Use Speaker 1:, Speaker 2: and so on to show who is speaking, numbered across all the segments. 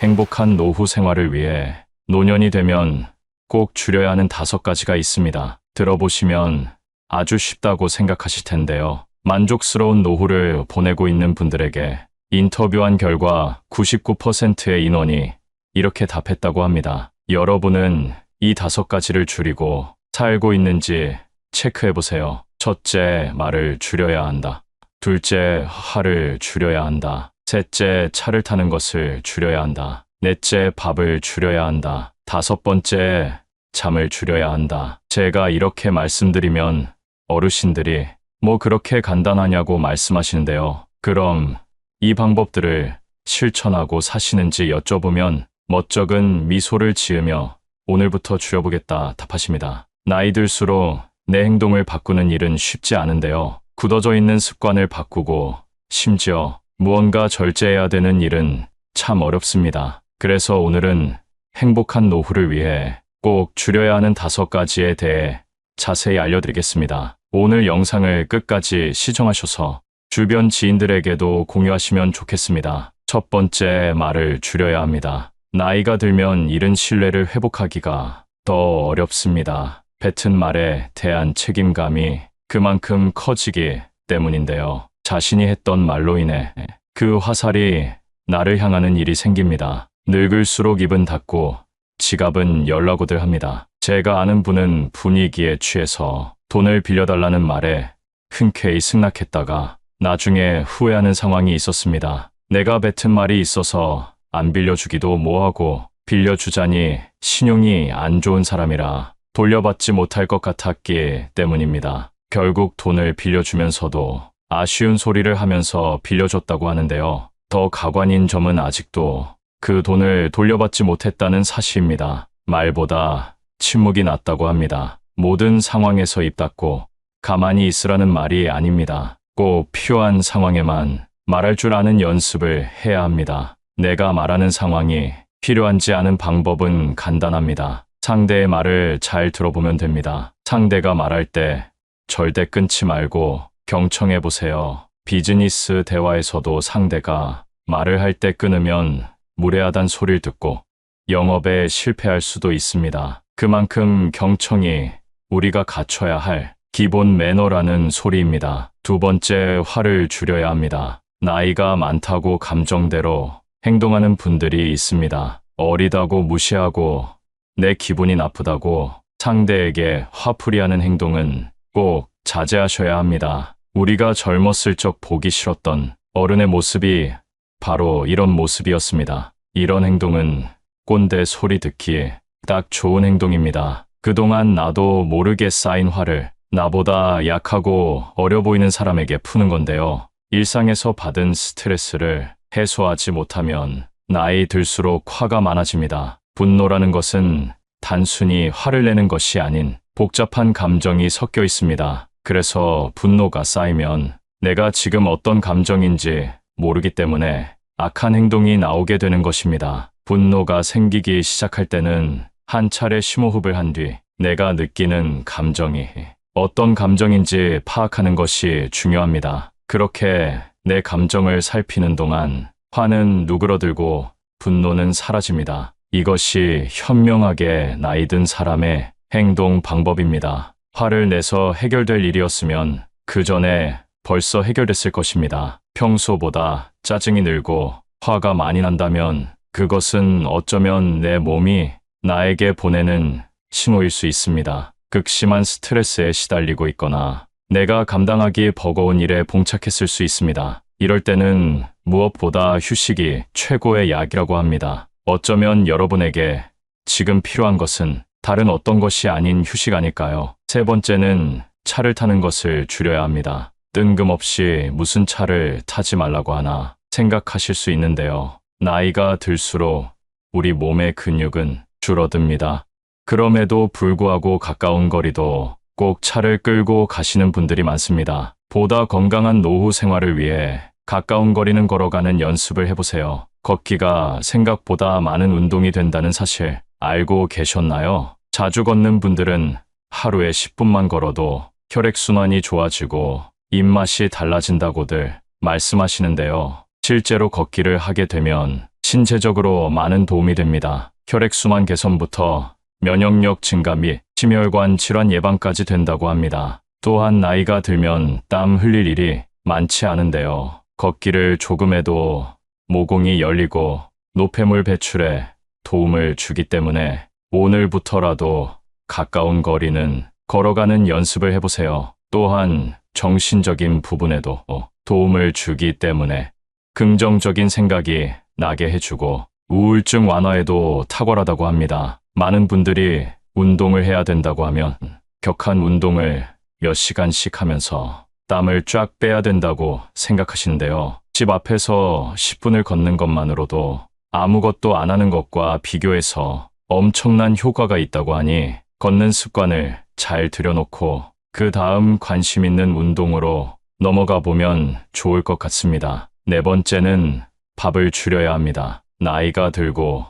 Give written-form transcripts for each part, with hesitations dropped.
Speaker 1: 행복한 노후 생활을 위해 노년이 되면 꼭 줄여야 하는 5가지가 있습니다. 들어보시면 아주 쉽다고 생각하실 텐데요. 만족스러운 노후를 보내고 있는 분들에게 인터뷰한 결과 99%의 인원이 이렇게 답했다고 합니다. 여러분은 이 5가지를 줄이고 살고 있는지 체크해보세요. 첫째, 말을 줄여야 한다. 둘째, 화를 줄여야 한다. 셋째, 차를 타는 것을 줄여야 한다. 넷째, 밥을 줄여야 한다. 5번째, 잠을 줄여야 한다. 제가 이렇게 말씀드리면 어르신들이 뭐 그렇게 간단하냐고 말씀하시는데요. 그럼 이 방법들을 실천하고 사시는지 여쭤보면 멋쩍은 미소를 지으며 오늘부터 줄여보겠다 답하십니다. 나이 들수록 내 행동을 바꾸는 일은 쉽지 않은데요. 굳어져 있는 습관을 바꾸고 심지어 무언가 절제해야 되는 일은 참 어렵습니다. 그래서 오늘은 행복한 노후를 위해 꼭 줄여야 하는 5가지에 대해 자세히 알려드리겠습니다. 오늘 영상을 끝까지 시청하셔서 주변 지인들에게도 공유하시면 좋겠습니다. 첫 번째, 말을 줄여야 합니다. 나이가 들면 잃은 신뢰를 회복하기가 더 어렵습니다. 뱉은 말에 대한 책임감이 그만큼 커지기 때문인데요. 자신이 했던 말로 인해 그 화살이 나를 향하는 일이 생깁니다. 늙을수록 입은 닫고 지갑은 열라고들 합니다. 제가 아는 분은 분위기에 취해서 돈을 빌려달라는 말에 흔쾌히 승낙했다가 나중에 후회하는 상황이 있었습니다. 내가 뱉은 말이 있어서 안 빌려주기도 뭐하고 빌려주자니 신용이 안 좋은 사람이라 돌려받지 못할 것 같았기 때문입니다. 결국 돈을 빌려주면서도 아쉬운 소리를 하면서 빌려줬다고 하는데요. 더 가관인 점은 아직도 그 돈을 돌려받지 못했다는 사실입니다. 말보다 침묵이 낫다고 합니다. 모든 상황에서 입 닫고 가만히 있으라는 말이 아닙니다. 꼭 필요한 상황에만 말할 줄 아는 연습을 해야 합니다. 내가 말하는 상황이 필요한지 아는 방법은 간단합니다. 상대의 말을 잘 들어보면 됩니다. 상대가 말할 때 절대 끊지 말고 경청해 보세요. 비즈니스 대화에서도 상대가 말을 할 때 끊으면 무례하단 소리를 듣고 영업에 실패할 수도 있습니다. 그만큼 경청이 우리가 갖춰야 할 기본 매너라는 소리입니다. 두 번째, 화를 줄여야 합니다. 나이가 많다고 감정대로 행동하는 분들이 있습니다. 어리다고 무시하고 내 기분이 나쁘다고 상대에게 화풀이하는 행동은 꼭 자제하셔야 합니다. 우리가 젊었을 적 보기 싫었던 어른의 모습이 바로 이런 모습이었습니다. 이런 행동은 꼰대 소리 듣기에 딱 좋은 행동입니다. 그동안 나도 모르게 쌓인 화를 나보다 약하고 어려 보이는 사람에게 푸는 건데요. 일상에서 받은 스트레스를 해소하지 못하면 나이 들수록 화가 많아집니다. 분노라는 것은 단순히 화를 내는 것이 아닌 복잡한 감정이 섞여 있습니다. 그래서 분노가 쌓이면 내가 지금 어떤 감정인지 모르기 때문에 악한 행동이 나오게 되는 것입니다. 분노가 생기기 시작할 때는 한 차례 심호흡을 한 뒤 내가 느끼는 감정이 어떤 감정인지 파악하는 것이 중요합니다. 그렇게 내 감정을 살피는 동안 화는 누그러들고 분노는 사라집니다. 이것이 현명하게 나이 든 사람의 행동 방법입니다. 화를 내서 해결될 일이었으면 그 전에 벌써 해결됐을 것입니다. 평소보다 짜증이 늘고 화가 많이 난다면 그것은 어쩌면 내 몸이 나에게 보내는 신호일 수 있습니다. 극심한 스트레스에 시달리고 있거나 내가 감당하기 버거운 일에 봉착했을 수 있습니다. 이럴 때는 무엇보다 휴식이 최고의 약이라고 합니다. 어쩌면 여러분에게 지금 필요한 것은 다른 어떤 것이 아닌 휴식 아닐까요? 세 번째는 차를 타는 것을 줄여야 합니다. 뜬금없이 무슨 차를 타지 말라고 하나 생각하실 수 있는데요. 나이가 들수록 우리 몸의 근육은 줄어듭니다. 그럼에도 불구하고 가까운 거리도 꼭 차를 끌고 가시는 분들이 많습니다. 보다 건강한 노후 생활을 위해 가까운 거리는 걸어가는 연습을 해보세요. 걷기가 생각보다 많은 운동이 된다는 사실 알고 계셨나요? 자주 걷는 분들은 하루에 10분만 걸어도 혈액순환이 좋아지고 입맛이 달라진다고들 말씀하시는데요. 실제로 걷기를 하게 되면 신체적으로 많은 도움이 됩니다. 혈액순환 개선부터 면역력 증가 및 심혈관 질환 예방까지 된다고 합니다. 또한 나이가 들면 땀 흘릴 일이 많지 않은데요. 걷기를 조금 해도 모공이 열리고 노폐물 배출에 도움을 주기 때문에 오늘부터라도 가까운 거리는 걸어가는 연습을 해보세요. 또한 정신적인 부분에도 도움을 주기 때문에 긍정적인 생각이 나게 해주고 우울증 완화에도 탁월하다고 합니다. 많은 분들이 운동을 해야 된다고 하면 격한 운동을 몇 시간씩 하면서 땀을 쫙 빼야 된다고 생각하시는데요. 집 앞에서 10분을 걷는 것만으로도 아무것도 안 하는 것과 비교해서 엄청난 효과가 있다고 하니 걷는 습관을 잘 들여놓고 그 다음 관심 있는 운동으로 넘어가 보면 좋을 것 같습니다. 네 번째는 밥을 줄여야 합니다. 나이가 들고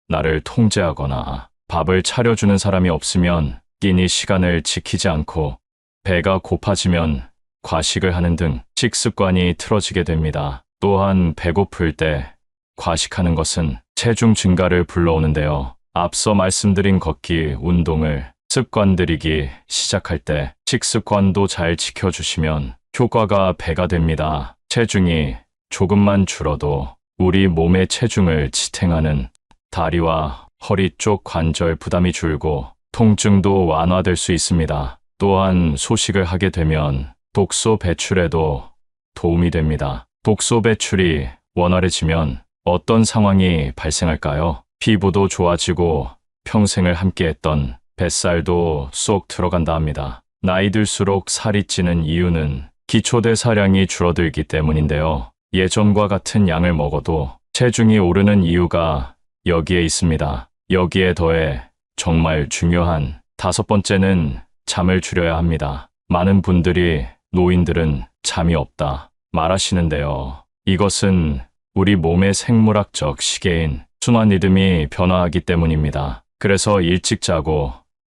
Speaker 1: 나를 통제하거나 밥을 차려주는 사람이 없으면 끼니 시간을 지키지 않고 배가 고파지면 과식을 하는 등 식습관이 틀어지게 됩니다. 또한 배고플 때 과식하는 것은 체중 증가를 불러오는데요. 앞서 말씀드린 걷기, 운동을 습관들이기 시작할 때 식습관도 잘 지켜주시면 효과가 배가 됩니다. 체중이 조금만 줄어도 우리 몸의 체중을 지탱하는 다리와 허리 쪽 관절 부담이 줄고 통증도 완화될 수 있습니다. 또한 소식을 하게 되면 독소 배출에도 도움이 됩니다. 독소 배출이 원활해지면 어떤 상황이 발생할까요? 피부도 좋아지고 평생을 함께했던 뱃살도 쏙 들어간다 합니다. 나이 들수록 살이 찌는 이유는 기초대사량이 줄어들기 때문인데요. 예전과 같은 양을 먹어도 체중이 오르는 이유가 여기에 있습니다. 여기에 더해 정말 중요한 다섯 번째는 잠을 줄여야 합니다. 많은 분들이 노인들은 잠이 없다 말하시는데요. 이것은 우리 몸의 생물학적 시계인 순환 리듬이 변화하기 때문입니다. 그래서 일찍 자고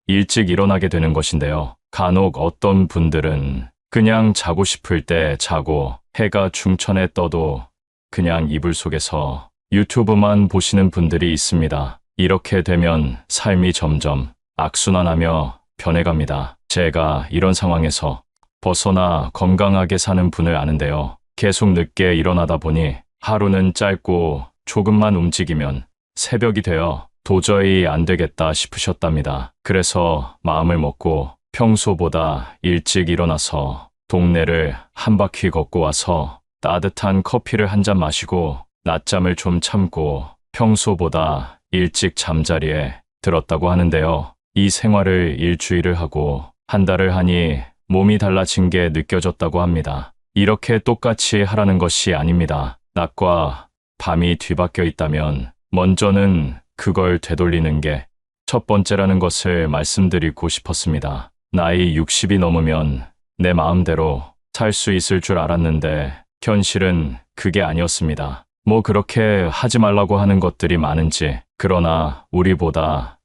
Speaker 1: 일찍 일어나게 되는 것인데요. 간혹 어떤 분들은 그냥 자고 싶을 때 자고 해가 중천에 떠도 그냥 이불 속에서 유튜브만 보시는 분들이 있습니다. 이렇게 되면 삶이 점점 악순환하며 변해갑니다. 제가 이런 상황에서 벗어나 건강하게 사는 분을 아는데요. 계속 늦게 일어나다 보니 하루는 짧고 조금만 움직이면 새벽이 되어 도저히 안 되겠다 싶으셨답니다. 그래서 마음을 먹고 평소보다 일찍 일어나서 동네를 한 바퀴 걷고 와서 따뜻한 커피를 한 잔 마시고 낮잠을 좀 참고 평소보다 일찍 잠자리에 들었다고 하는데요. 이 생활을 일주일을 하고 한 달을 하니 몸이 달라진 게 느껴졌다고 합니다. 이렇게 똑같이 하라는 것이 아닙니다. 낮과 밤이 뒤바뀌어 있다면 먼저는 그걸 되돌리는 게 첫 번째라는 것을 말씀드리고 싶었습니다. 나이 60이 넘으면 내 마음대로 살 수 있을 줄 알았는데 현실은 그게 아니었습니다. 뭐 그렇게 하지 말라고 하는 것들이 많은지, 그러나 우리보다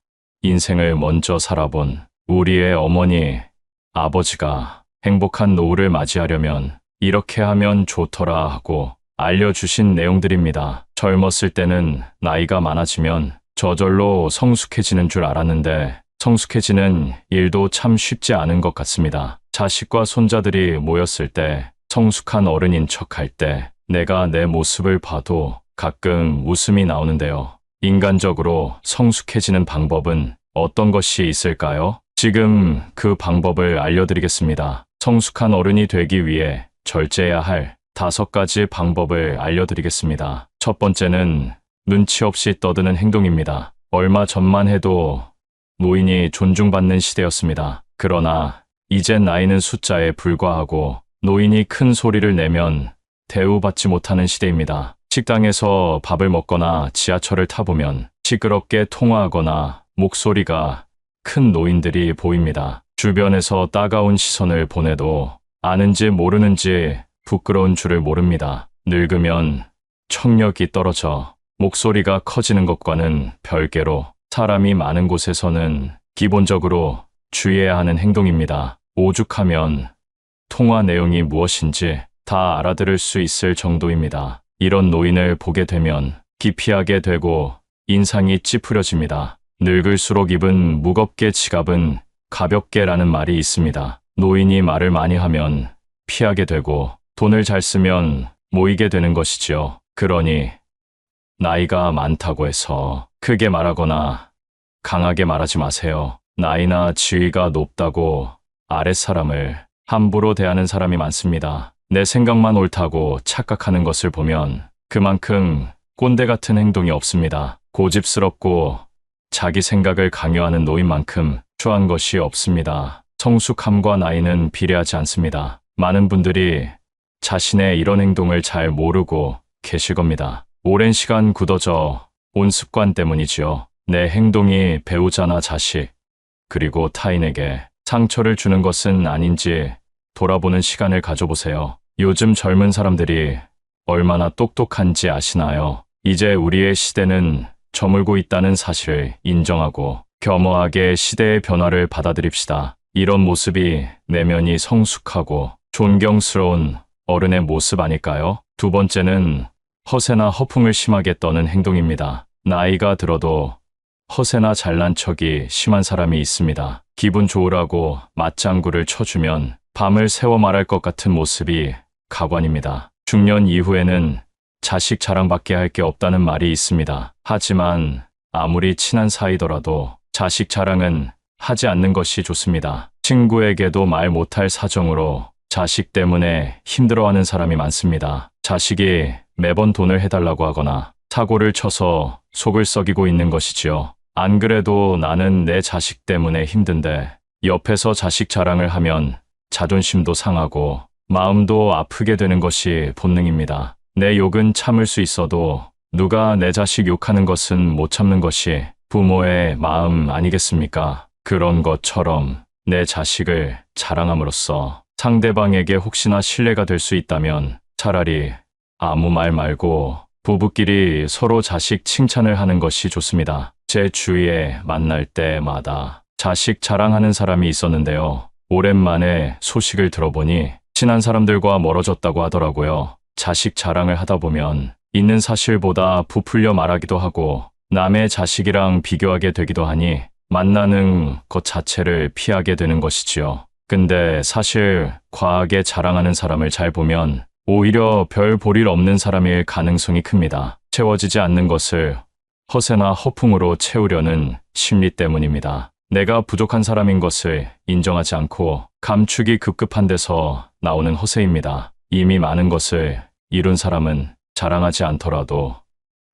Speaker 1: 인생을 먼저 살아본 우리의 어머니, 아버지가 행복한 노후를 맞이하려면 이렇게 하면 좋더라 하고 알려주신 내용들입니다. 젊었을 때는 나이가 많아지면 저절로 성숙해지는 줄 알았는데 성숙해지는 일도 참 쉽지 않은 것 같습니다. 자식과 손자들이 모였을 때 성숙한 어른인 척할 때 내가 내 모습을 봐도 가끔 웃음이 나오는데요. 인간적으로 성숙해지는 방법은 어떤 것이 있을까요? 지금 그 방법을 알려드리겠습니다. 성숙한 어른이 되기 위해 절제해야 할 5가지 방법을 알려드리겠습니다. 첫 번째는 눈치 없이 떠드는 행동입니다. 얼마 전만 해도 노인이 존중받는 시대였습니다. 그러나 이젠 나이는 숫자에 불과하고 노인이 큰 소리를 내면 대우받지 못하는 시대입니다. 식당에서 밥을 먹거나 지하철을 타보면 시끄럽게 통화하거나 목소리가 큰 노인들이 보입니다. 주변에서 따가운 시선을 보내도 아는지 모르는지 부끄러운 줄을 모릅니다. 늙으면 청력이 떨어져 목소리가 커지는 것과는 별개로 사람이 많은 곳에서는 기본적으로 주의해야 하는 행동입니다. 오죽하면 통화 내용이 무엇인지 다 알아들을 수 있을 정도입니다. 이런 노인을 보게 되면 기피하게 되고 인상이 찌푸려집니다. 늙을수록 입은 무겁게 지갑은 가볍게라는 말이 있습니다. 노인이 말을 많이 하면 피하게 되고 돈을 잘 쓰면 모이게 되는 것이지요. 그러니 나이가 많다고 해서 크게 말하거나 강하게 말하지 마세요. 나이나 지위가 높다고 아랫사람을 함부로 대하는 사람이 많습니다. 내 생각만 옳다고 착각하는 것을 보면 그만큼 꼰대 같은 행동이 없습니다. 고집스럽고 자기 생각을 강요하는 노인만큼 추한 것이 없습니다. 성숙함과 나이는 비례하지 않습니다. 많은 분들이 자신의 이런 행동을 잘 모르고 계실 겁니다. 오랜 시간 굳어져 온 습관 때문이지요. 내 행동이 배우자나 자식, 그리고 타인에게 상처를 주는 것은 아닌지 돌아보는 시간을 가져보세요. 요즘 젊은 사람들이 얼마나 똑똑한지 아시나요? 이제 우리의 시대는 저물고 있다는 사실을 인정하고 겸허하게 시대의 변화를 받아들입시다. 이런 모습이 내면이 성숙하고 존경스러운 어른의 모습 아닐까요? 두 번째는 허세나 허풍을 심하게 떠는 행동입니다. 나이가 들어도 허세나 잘난 척이 심한 사람이 있습니다. 기분 좋으라고 맞장구를 쳐주면 밤을 새워 말할 것 같은 모습이 가관입니다. 중년 이후에는 자식 자랑밖에 할 게 없다는 말이 있습니다. 하지만 아무리 친한 사이더라도 자식 자랑은 하지 않는 것이 좋습니다. 친구에게도 말 못할 사정으로 자식 때문에 힘들어하는 사람이 많습니다. 자식이 매번 돈을 해달라고 하거나 사고를 쳐서 속을 썩이고 있는 것이지요. 안 그래도 나는 내 자식 때문에 힘든데 옆에서 자식 자랑을 하면 자존심도 상하고 마음도 아프게 되는 것이 본능입니다. 내 욕은 참을 수 있어도 누가 내 자식 욕하는 것은 못 참는 것이 부모의 마음 아니겠습니까? 그런 것처럼 내 자식을 자랑함으로써 상대방에게 혹시나 신뢰가 될 수 있다면 차라리 아무 말 말고 부부끼리 서로 자식 칭찬을 하는 것이 좋습니다. 제 주위에 만날 때마다 자식 자랑하는 사람이 있었는데요. 오랜만에 소식을 들어보니 친한 사람들과 멀어졌다고 하더라고요. 자식 자랑을 하다 보면 있는 사실보다 부풀려 말하기도 하고 남의 자식이랑 비교하게 되기도 하니 만나는 것 자체를 피하게 되는 것이지요. 근데 사실 과하게 자랑하는 사람을 잘 보면 오히려 별 볼 일 없는 사람일 가능성이 큽니다. 채워지지 않는 것을 허세나 허풍으로 채우려는 심리 때문입니다. 내가 부족한 사람인 것을 인정하지 않고 감추기 급급한 데서 나오는 허세입니다. 이미 많은 것을 이룬 사람은 자랑하지 않더라도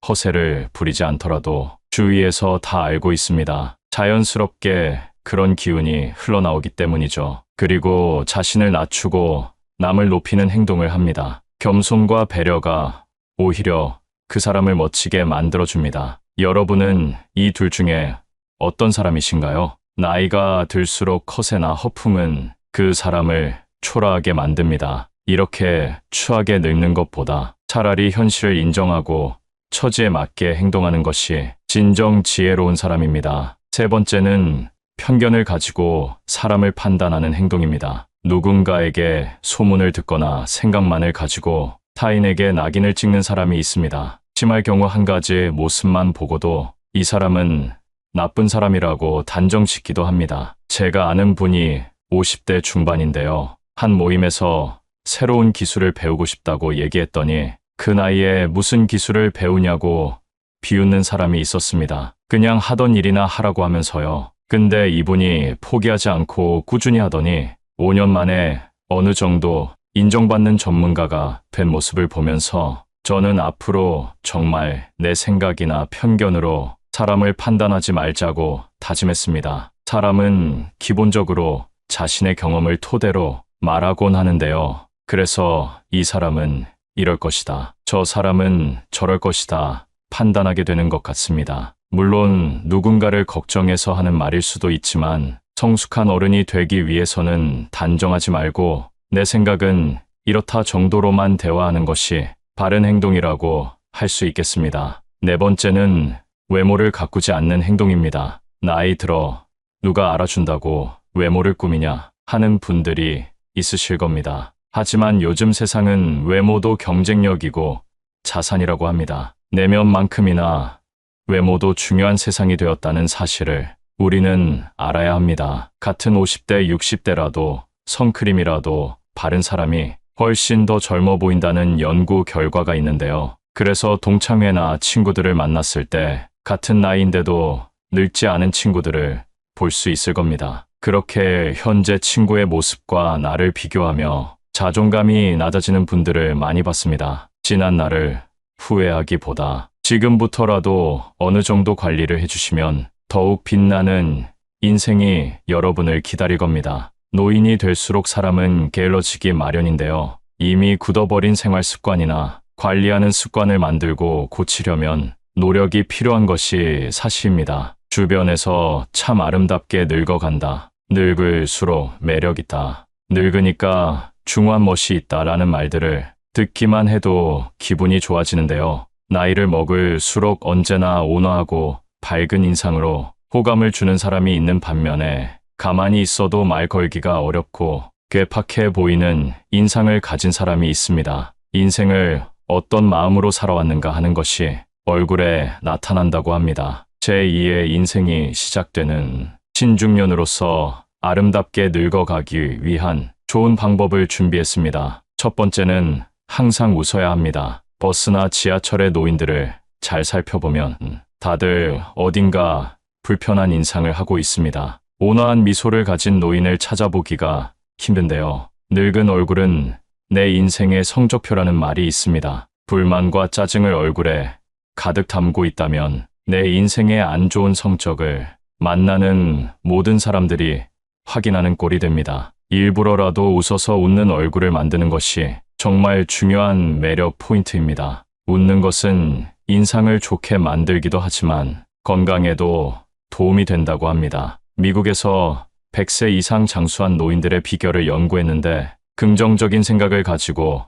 Speaker 1: 허세를 부리지 않더라도 주위에서 다 알고 있습니다. 자연스럽게 그런 기운이 흘러나오기 때문이죠. 그리고 자신을 낮추고 남을 높이는 행동을 합니다. 겸손과 배려가 오히려 그 사람을 멋지게 만들어줍니다. 여러분은 이 둘 중에 어떤 사람이신가요? 나이가 들수록 허세나 허풍은 그 사람을 초라하게 만듭니다. 이렇게 추하게 늙는 것보다 차라리 현실을 인정하고 처지에 맞게 행동하는 것이 진정 지혜로운 사람입니다. 세 번째는 편견을 가지고 사람을 판단하는 행동입니다. 누군가에게 소문을 듣거나 생각만을 가지고 타인에게 낙인을 찍는 사람이 있습니다. 심할 경우 한 가지 모습만 보고도 이 사람은 나쁜 사람이라고 단정짓기도 합니다. 제가 아는 분이 50대 중반인데요. 한 모임에서 새로운 기술을 배우고 싶다고 얘기했더니 그 나이에 무슨 기술을 배우냐고 비웃는 사람이 있었습니다. 그냥 하던 일이나 하라고 하면서요. 근데 이분이 포기하지 않고 꾸준히 하더니 5년 만에 어느 정도 인정받는 전문가가 된 모습을 보면서 저는 앞으로 정말 내 생각이나 편견으로 사람을 판단하지 말자고 다짐했습니다. 사람은 기본적으로 자신의 경험을 토대로 말하곤 하는데요. 그래서 이 사람은 이럴 것이다. 저 사람은 저럴 것이다. 판단하게 되는 것 같습니다. 물론 누군가를 걱정해서 하는 말일 수도 있지만 성숙한 어른이 되기 위해서는 단정하지 말고 내 생각은 이렇다 정도로만 대화하는 것이 바른 행동이라고 할 수 있겠습니다. 네 번째는 외모를 가꾸지 않는 행동입니다. 나이 들어 누가 알아준다고 외모를 꾸미냐 하는 분들이 있으실 겁니다. 하지만 요즘 세상은 외모도 경쟁력이고 자산이라고 합니다. 내면만큼이나 외모도 중요한 세상이 되었다는 사실을 우리는 알아야 합니다. 같은 50대, 60대라도 선크림이라도 바른 사람이 훨씬 더 젊어 보인다는 연구 결과가 있는데요. 그래서 동창회나 친구들을 만났을 때 같은 나이인데도 늙지 않은 친구들을 볼 수 있을 겁니다. 그렇게 현재 친구의 모습과 나를 비교하며 자존감이 낮아지는 분들을 많이 봤습니다. 지난 날을 후회하기보다 지금부터라도 어느 정도 관리를 해주시면 더욱 빛나는 인생이 여러분을 기다릴 겁니다. 노인이 될수록 사람은 게을러지기 마련인데요. 이미 굳어버린 생활 습관이나 관리하는 습관을 만들고 고치려면 노력이 필요한 것이 사실입니다. 주변에서 참 아름답게 늙어간다. 늙을수록 매력있다. 늙으니까 중후한 멋이 있다라는 말들을 듣기만 해도 기분이 좋아지는데요. 나이를 먹을수록 언제나 온화하고 밝은 인상으로 호감을 주는 사람이 있는 반면에 가만히 있어도 말 걸기가 어렵고 괴팍해 보이는 인상을 가진 사람이 있습니다. 인생을 어떤 마음으로 살아왔는가 하는 것이 얼굴에 나타난다고 합니다. 제2의 인생이 시작되는 신중년으로서 아름답게 늙어가기 위한 좋은 방법을 준비했습니다. 첫 번째는 항상 웃어야 합니다. 버스나 지하철의 노인들을 잘 살펴보면 다들 어딘가 불편한 인상을 하고 있습니다. 온화한 미소를 가진 노인을 찾아보기가 힘든데요. 늙은 얼굴은 내 인생의 성적표라는 말이 있습니다. 불만과 짜증을 얼굴에 가득 담고 있다면 내 인생의 안 좋은 성적을 만나는 모든 사람들이 확인하는 꼴이 됩니다. 일부러라도 웃어서 웃는 얼굴을 만드는 것이 정말 중요한 매력 포인트입니다. 웃는 것은 인상을 좋게 만들기도 하지만 건강에도 도움이 된다고 합니다. 미국에서 100세 이상 장수한 노인들의 비결을 연구했는데 긍정적인 생각을 가지고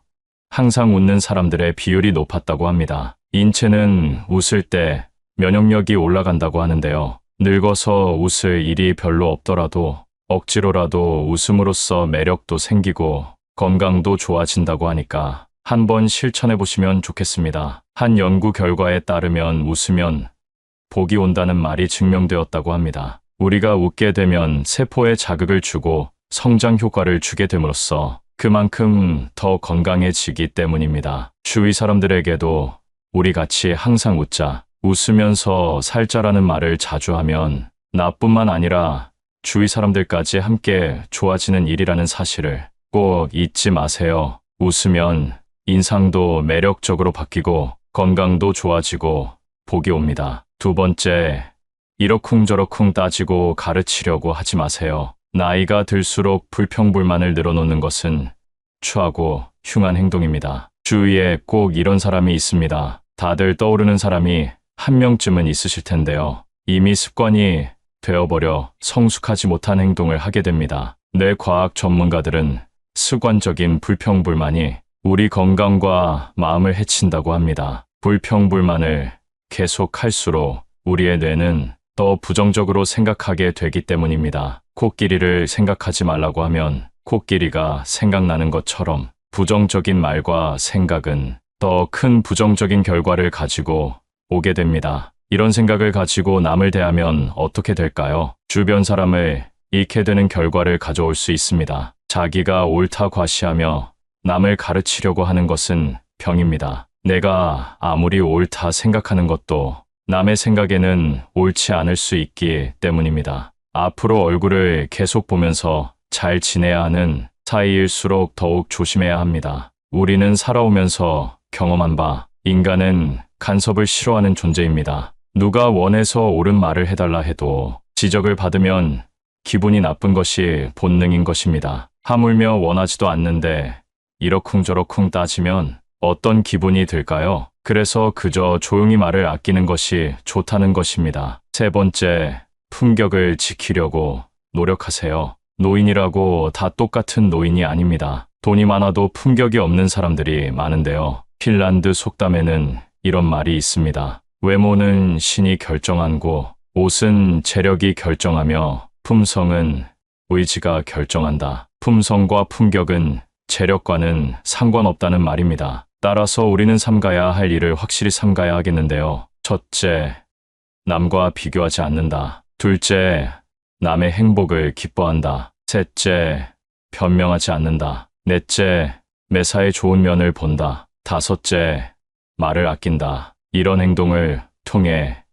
Speaker 1: 항상 웃는 사람들의 비율이 높았다고 합니다. 인체는 웃을 때 면역력이 올라간다고 하는데요. 늙어서 웃을 일이 별로 없더라도 억지로라도 웃음으로써 매력도 생기고 건강도 좋아진다고 하니까 한번 실천해 보시면 좋겠습니다. 한 연구 결과에 따르면 웃으면 복이 온다는 말이 증명되었다고 합니다. 우리가 웃게 되면 세포에 자극을 주고 성장 효과를 주게 됨으로써 그만큼 더 건강해지기 때문입니다. 주위 사람들에게도 우리 같이 항상 웃자, 웃으면서 살자라는 말을 자주 하면 나뿐만 아니라 주위 사람들까지 함께 좋아지는 일이라는 사실을 꼭 잊지 마세요. 웃으면 인상도 매력적으로 바뀌고 건강도 좋아지고 복이 옵니다. 두 번째, 이러쿵저러쿵 따지고 가르치려고 하지 마세요. 나이가 들수록 불평불만을 늘어놓는 것은 추하고 흉한 행동입니다. 주위에 꼭 이런 사람이 있습니다. 다들 떠오르는 사람이 한 명쯤은 있으실 텐데요. 이미 습관이 되어버려 성숙하지 못한 행동을 하게 됩니다. 뇌과학 전문가들은 습관적인 불평불만이 우리 건강과 마음을 해친다고 합니다. 불평불만을 계속할수록 우리의 뇌는 더 부정적으로 생각하게 되기 때문입니다. 코끼리를 생각하지 말라고 하면 코끼리가 생각나는 것처럼 부정적인 말과 생각은 더 큰 부정적인 결과를 가지고 오게 됩니다. 이런 생각을 가지고 남을 대하면 어떻게 될까요? 주변 사람을 잃게 되는 결과를 가져올 수 있습니다. 자기가 옳다 과시하며 남을 가르치려고 하는 것은 병입니다. 내가 아무리 옳다 생각하는 것도 남의 생각에는 옳지 않을 수 있기 때문입니다. 앞으로 얼굴을 계속 보면서 잘 지내야 하는 사이일수록 더욱 조심해야 합니다. 우리는 살아오면서 경험한 바 인간은 간섭을 싫어하는 존재입니다. 누가 원해서 옳은 말을 해달라 해도 지적을 받으면 기분이 나쁜 것이 본능인 것입니다. 하물며 원하지도 않는데 이러쿵저러쿵 따지면 어떤 기분이 들까요? 그래서 그저 조용히 말을 아끼는 것이 좋다는 것입니다. 세 번째, 품격을 지키려고 노력하세요. 노인이라고 다 똑같은 노인이 아닙니다. 돈이 많아도 품격이 없는 사람들이 많은데요. 핀란드 속담에는 이런 말이 있습니다. 외모는 신이 결정한고 옷은 재력이 결정하며 품성은 의지가 결정한다. 품성과 품격은 재력과는 상관없다는 말입니다. 따라서 우리는 삼가야 할 일을 확실히 삼가야 하겠는데요. 첫째, 남과 비교하지 않는다. 둘째, 남의 행복을 기뻐한다. 셋째, 변명하지 않는다. 넷째, 매사에 좋은 면을 본다. 다섯째, 말을 아낀다. 이런 행동을 통해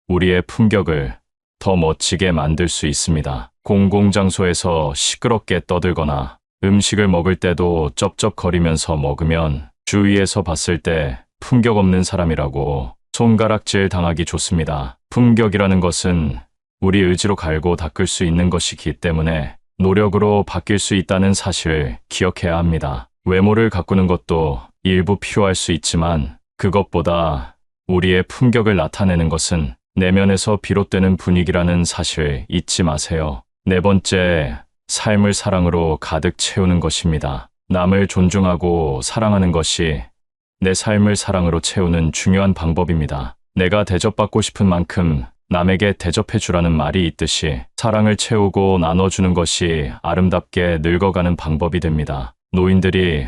Speaker 1: 우리의 품격을 더 멋지게 만들 수 있습니다. 공공장소에서 시끄럽게 떠들거나 음식을 먹을 때도 쩝쩝거리면서 먹으면 주위에서 봤을 때 품격 없는 사람이라고 손가락질 당하기 좋습니다. 품격이라는 것은 우리 의지로 갈고 닦을 수 있는 것이기 때문에 노력으로 바뀔 수 있다는 사실을 기억해야 합니다. 외모를 가꾸는 것도 일부 필요할 수 있지만 그것보다 우리의 품격을 나타내는 것은 내면에서 비롯되는 분위기라는 사실 잊지 마세요. 네 번째, 삶을 사랑으로 가득 채우는 것입니다. 남을 존중하고 사랑하는 것이 내 삶을 사랑으로 채우는 중요한 방법입니다. 내가 대접받고 싶은 만큼 남에게 대접해 주라는 말이 있듯이 사랑을 채우고 나눠주는 것이 아름답게 늙어가는 방법이 됩니다. 노인들이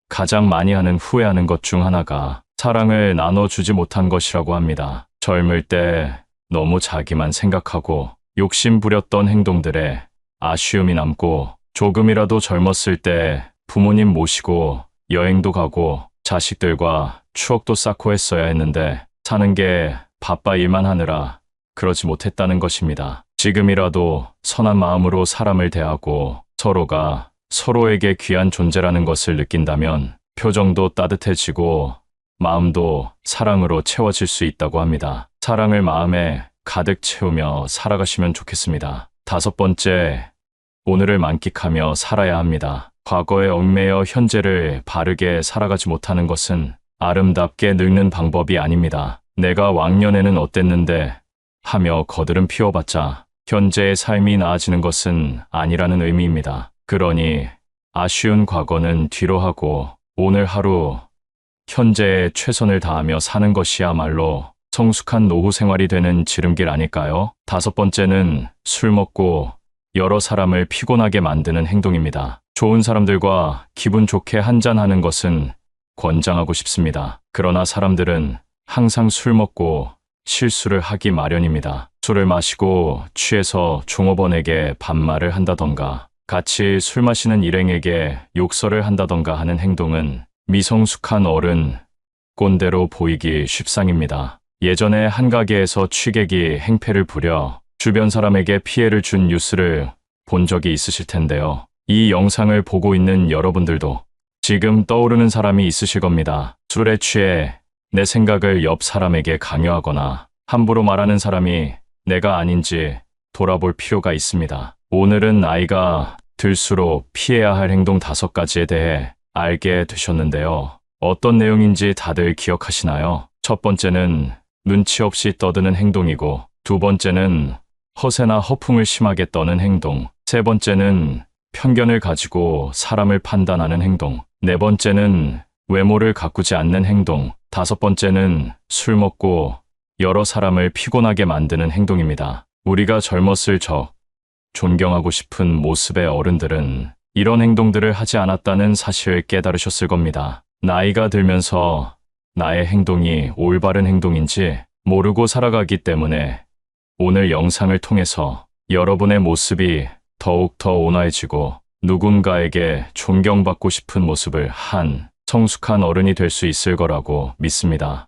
Speaker 1: 가장 많이 하는 후회하는 것 중 하나가 사랑을 나눠주지 못한 것이라고 합니다. 젊을 때 너무 자기만 생각하고 욕심 부렸던 행동들에 아쉬움이 남고 조금이라도 젊었을 때 부모님 모시고 여행도 가고 자식들과 추억도 쌓고 했어야 했는데 사는 게 바빠 일만 하느라 그러지 못했다는 것입니다. 지금이라도 선한 마음으로 사람을 대하고 서로가 서로에게 귀한 존재라는 것을 느낀다면 표정도 따뜻해지고 마음도 사랑으로 채워질 수 있다고 합니다. 사랑을 마음에 가득 채우며 살아가시면 좋겠습니다. 다섯 번째, 오늘을 만끽하며 살아야 합니다. 과거에 얽매여 현재를 바르게 살아가지 못하는 것은 아름답게 늙는 방법이 아닙니다. 내가 왕년에는 어땠는데 하며 거들은 피워봤자 현재의 삶이 나아지는 것은 아니라는 의미입니다. 그러니 아쉬운 과거는 뒤로 하고 오늘 하루 현재에 최선을 다하며 사는 것이야말로 성숙한 노후 생활이 되는 지름길 아닐까요? 다섯 번째는 술 먹고 여러 사람을 피곤하게 만드는 행동입니다. 좋은 사람들과 기분 좋게 한잔하는 것은 권장하고 싶습니다. 그러나 사람들은 항상 술 먹고 실수를 하기 마련입니다. 술을 마시고 취해서 종업원에게 반말을 한다던가 같이 술 마시는 일행에게 욕설을 한다던가 하는 행동은 미성숙한 어른, 꼰대로 보이기 쉽상입니다. 예전에 한 가게에서 취객이 행패를 부려 주변 사람에게 피해를 준 뉴스를 본 적이 있으실 텐데요. 이 영상을 보고 있는 여러분들도 지금 떠오르는 사람이 있으실 겁니다. 술에 취해 내 생각을 옆 사람에게 강요하거나 함부로 말하는 사람이 내가 아닌지 돌아볼 필요가 있습니다. 오늘은 나이가 들수록 피해야 할 행동 5가지에 대해 알게 되셨는데요. 어떤 내용인지 다들 기억하시나요? 첫 번째는 눈치 없이 떠드는 행동이고, 두 번째는 허세나 허풍을 심하게 떠는 행동, 세 번째는 편견을 가지고 사람을 판단하는 행동, 네 번째는 외모를 가꾸지 않는 행동, 다섯 번째는 술 먹고 여러 사람을 피곤하게 만드는 행동입니다. 우리가 젊었을 적 존경하고 싶은 모습의 어른들은 이런 행동들을 하지 않았다는 사실을 깨달으셨을 겁니다. 나이가 들면서 나의 행동이 올바른 행동인지 모르고 살아가기 때문에 오늘 영상을 통해서 여러분의 모습이 더욱더 온화해지고 누군가에게 존경받고 싶은 모습을 한 성숙한 어른이 될 수 있을 거라고 믿습니다.